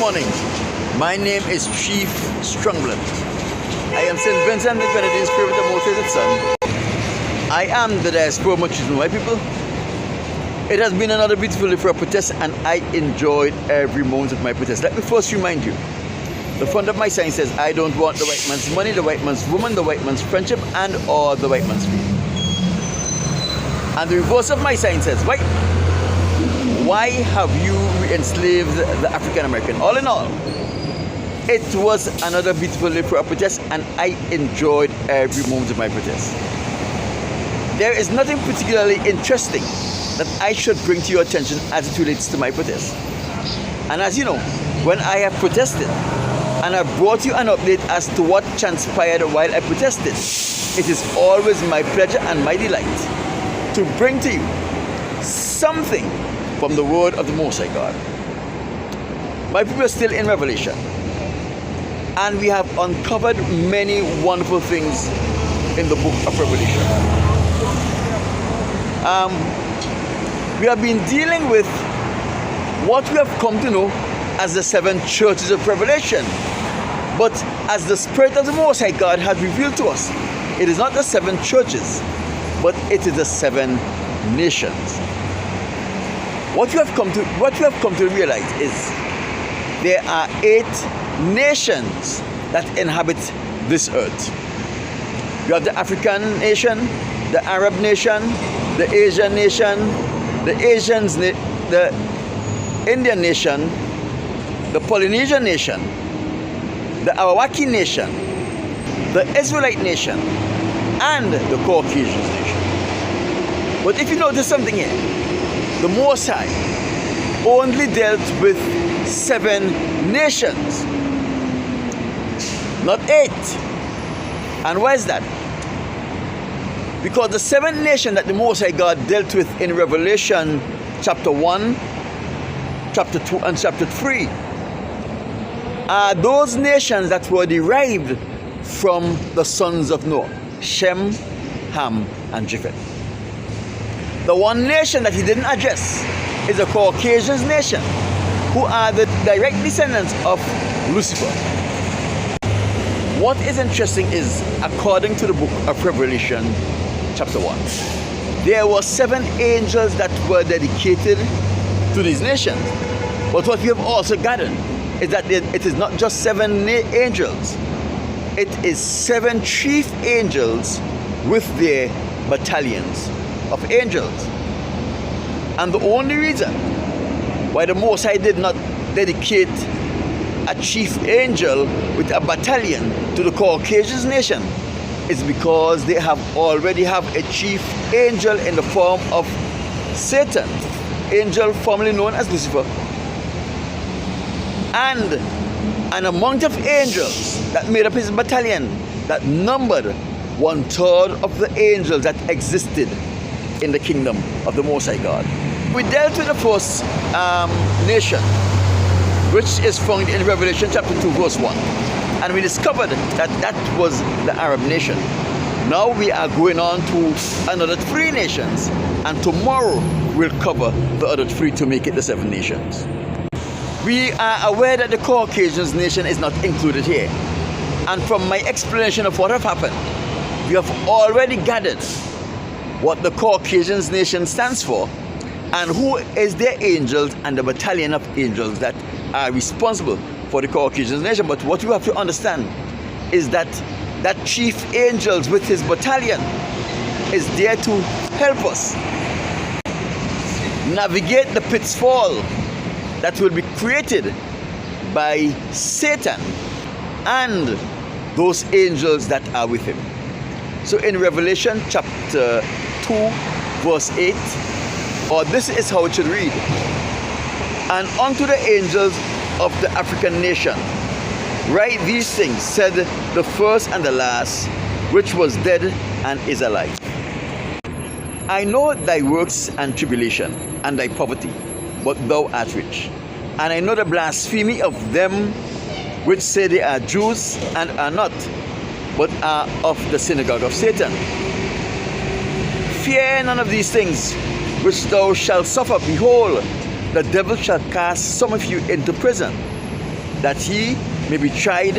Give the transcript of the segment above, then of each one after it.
morning. My name is Chief Strongland. I am St. Vincent the Grenadine Spirit of Motivated Son. I am the diaspora much chosen my people. It has been another beautiful day for a protest, and I enjoyed every moment of my protest. Let me first remind you, the front of my sign says, I don't want the white man's money, the white man's woman, the white man's friendship, and or the white man's freedom. And the reverse of my sign says, why have you enslaved the African American? All in all, it was another beautiful day for a protest, and I enjoyed every moment of my protest. There is nothing particularly interesting that I should bring to your attention as it relates to my protest. And as you know, when I have protested and I brought you an update as to what transpired while I protested, it is always my pleasure and my delight to bring to you something from the word of the Most High God. My people are still in Revelation, and we have uncovered many wonderful things in the book of Revelation. We have been dealing with what we have come to know as the seven churches of Revelation. But as the Spirit of the Most High God has revealed to us, it is not the seven churches, but it is the seven nations. What you have come to realize is there are 8 nations that inhabit this earth. You have the African nation, the Arab nation, the Asian nation, the Indian nation, the Polynesian nation, the Arawaki nation, the Israelite nation, and the Caucasian nation. But if you notice something here, the Most High only dealt with 7 nations, not 8. And why is that? Because the 7 nations that the Most High God dealt with in Revelation chapter 1, chapter 2, and chapter 3 are those nations that were derived from the sons of Noah, Shem, Ham, and Japheth. The one nation that he didn't address is the Caucasian nation, who are the direct descendants of Lucifer. What is interesting is, according to the book of Revelation, chapter 1, there were 7 angels that were dedicated to these nations. But what we have also gathered is that it is not just 7 angels, it is 7 chief angels with their battalions of angels. And the only reason why the Most High did not dedicate a chief angel with a battalion to the Caucasian nation is because they already have a chief angel in the form of Satan, angel formerly known as Lucifer, and an amount of angels that made up his battalion that numbered 1/3 of the angels that existed in the kingdom of the Most High God. We dealt with the first nation, which is found in Revelation chapter 2 verse 1, and we discovered that was the Arab nation. Now we are going on to another 3 nations, and tomorrow we'll cover the other 3 to make it the 7 nations. We are aware that the Caucasian nation is not included here, and from my explanation of what have happened, we have already gathered what the Caucasian nation stands for and who is their angels and the battalion of angels that are responsible for the Caucasian nation. But what you have to understand is that chief angels with his battalion is there to help us navigate the pitfall that will be created by Satan and those angels that are with him. So in Revelation chapter 2 verse 8, or this is how it should read: and unto the angels of the African nation write these things, said the first and the last, which was dead and is alive. I know thy works and tribulation, and thy poverty, but thou art rich. And I know the blasphemy of them which say they are Jews and are not, but are of the synagogue of Satan. Fear none of these things which thou shalt suffer. Behold, the devil shall cast some of you into prison, that ye may be tried,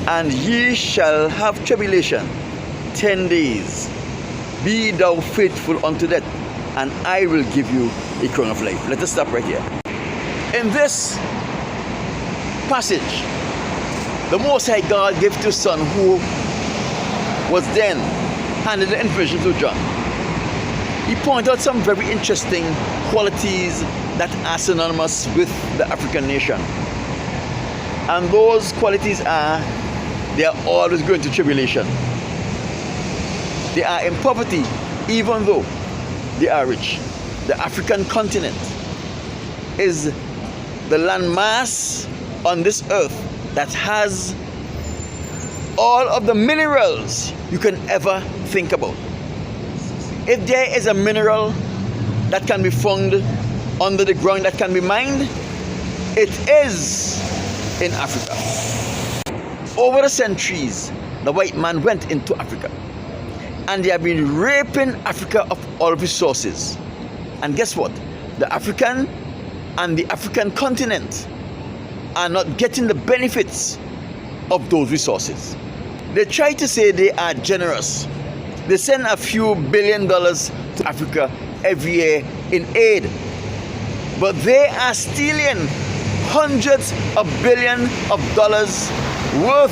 and ye shall have tribulation 10 days. Be thou faithful unto death, and I will give you a crown of life. Let us stop right here. In this passage, the Most High God gave to his son, who was then handed the information to John. He pointed out some very interesting qualities that are synonymous with the African nation. And those qualities are, they are always going through tribulation. They are in poverty, even though they are rich. The African continent is the landmass on this earth that has all of the minerals you can ever think about. If there is a mineral that can be found under the ground that can be mined, it is in Africa. Over the centuries, the white man went into Africa, and they have been raping Africa of all resources. And guess what? The African and the African continent are not getting the benefits of those resources. They try to say they are generous. They send a few $1 billion to Africa every year in aid, but they are stealing hundreds of billions of dollars worth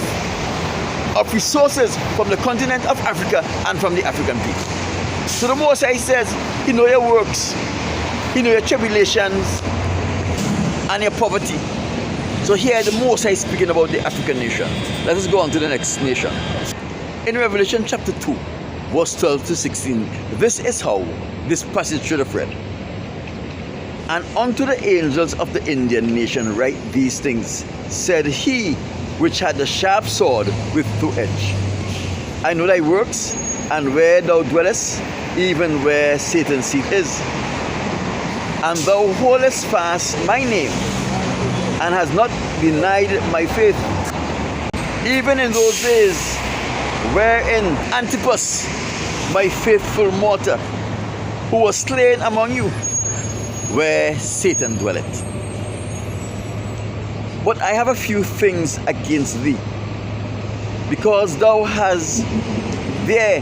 of resources from the continent of Africa and from the African people. So the Most High says, He knows your works, He knows your tribulations and your poverty. So here the Most High is speaking about the African nation. Let us go on to the next nation. In Revelation chapter 2, verse 12 to 16, this is how this passage should have read. And unto the angels of the Indian nation write these things, said he which had the sharp sword with two edge. I know thy works, and where thou dwellest, even where Satan's seat is. And thou holdest fast my name, and hast not denied my faith, even in those days wherein Antipas, my faithful martyr, who was slain among you, where Satan dwelleth. But I have a few things against thee, because thou hast there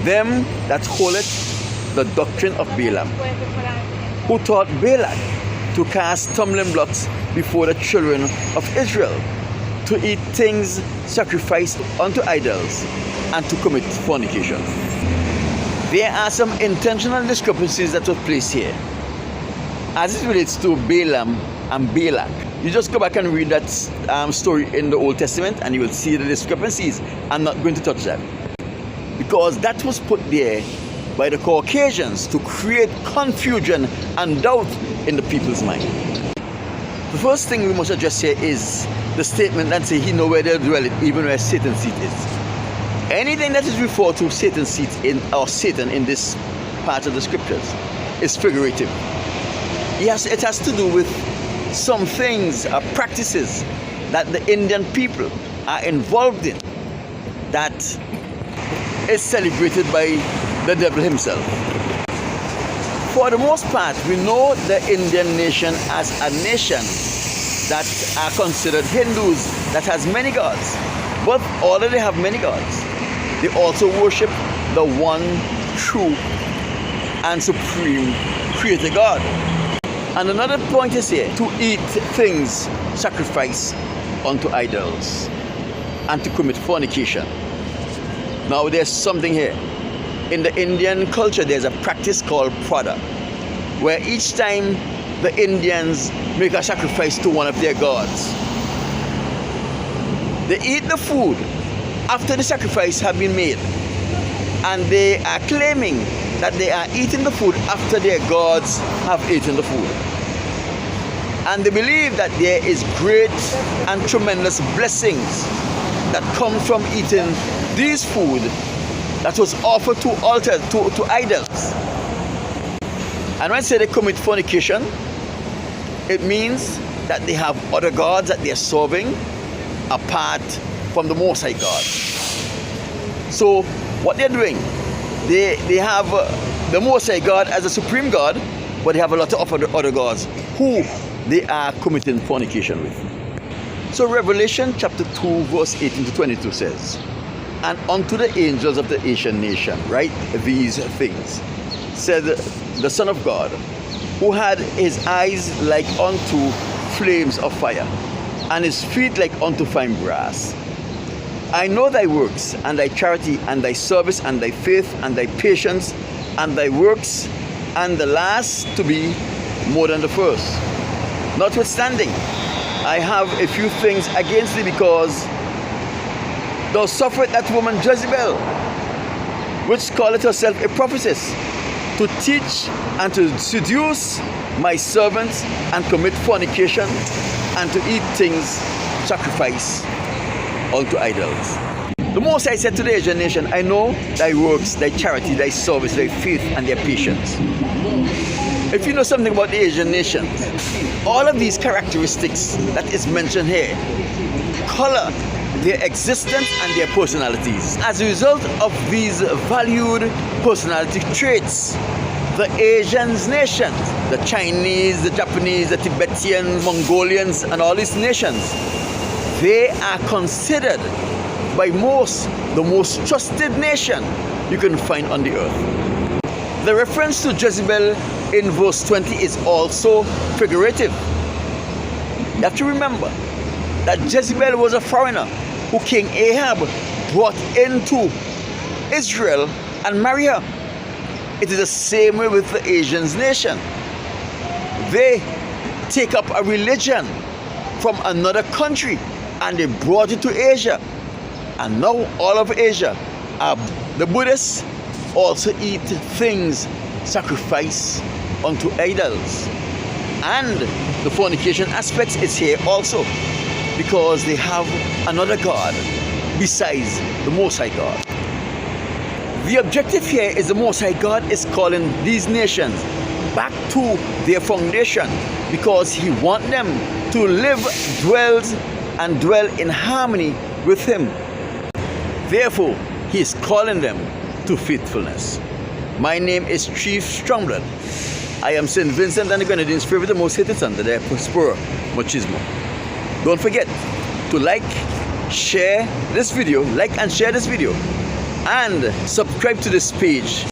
them that holdeth the doctrine of Balaam, who taught Balak to cast stumbling blocks before the children of Israel, to eat things sacrificed unto idols, and to commit fornication. There are some intentional discrepancies that took place here as it relates to Balaam and Balak. You just go back and read that story in the Old Testament and you will see the discrepancies. I'm not going to touch that, because that was put there by the Caucasians to create confusion and doubt in the people's mind. The first thing we must address here is the statement that says he knows where they dwell, even where Satan's seat is. Anything that is referred to Satan's seat in, or Satan in this part of the scriptures, is figurative. Yes, it has to do with some things, practices that the Indian people are involved in that is celebrated by the devil himself. For the most part, we know the Indian nation as a nation that are considered Hindus, that has many gods. But although they have many gods, they also worship the one true and supreme creator God. And another point is here, to eat things sacrificed unto idols and to commit fornication. Now there's something here. In the Indian culture, there's a practice called prada, where each time the Indians make a sacrifice to one of their gods, they eat the food after the sacrifice has been made, and they are claiming that they are eating the food after their gods have eaten the food. And they believe that there is great and tremendous blessings that come from eating this food that was offered to altars, to idols. And when I say they commit fornication, it means that they have other gods that they are serving apart from the Most High God. So what they're doing, they have the Most High God as a supreme God, but they have a lot of other gods who they are committing fornication with. So Revelation chapter 2 verse 18 to 22 says, "And unto the angels of the Asian nation write these things, said the Son of God, who had his eyes like unto flames of fire, and his feet like unto fine brass. I know thy works, and thy charity, and thy service, and thy faith, and thy patience, and thy works, and the last to be more than the first. Notwithstanding, I have a few things against thee, because thou sufferest that woman Jezebel, which calleth herself a prophetess, to teach and to seduce my servants, and commit fornication, and to eat things sacrificed unto idols." The Most High said to the Asian nation, "I know thy works, thy charity, thy service, thy faith, and thy patience." If you know something about the Asian nations, all of these characteristics that is mentioned here color their existence and their personalities. As a result of these valued personality traits, the Asian nations, the Chinese, the Japanese, the Tibetans, Mongolians, and all these nations, they are considered by most the most trusted nation you can find on the earth. The reference to Jezebel in verse 20 is also figurative. You have to remember that Jezebel was a foreigner who King Ahab brought into Israel and married her. It is the same way with the Asian nation. They take up a religion from another country and they brought it to Asia. And now all of Asia, the Buddhists also eat things sacrificed unto idols. And the fornication aspect is here also, because they have another God besides the Most High God. The objective here is the Most High God is calling these nations back to their foundation, because He wants them to live, dwell in harmony with Him. Therefore, He is calling them to faithfulness. My name is Chief Strongblood. I am St. Vincent and the Grenadines' favorite and most hated son, the Diaspora Machismo. Don't forget to like and share this video, and subscribe to this page.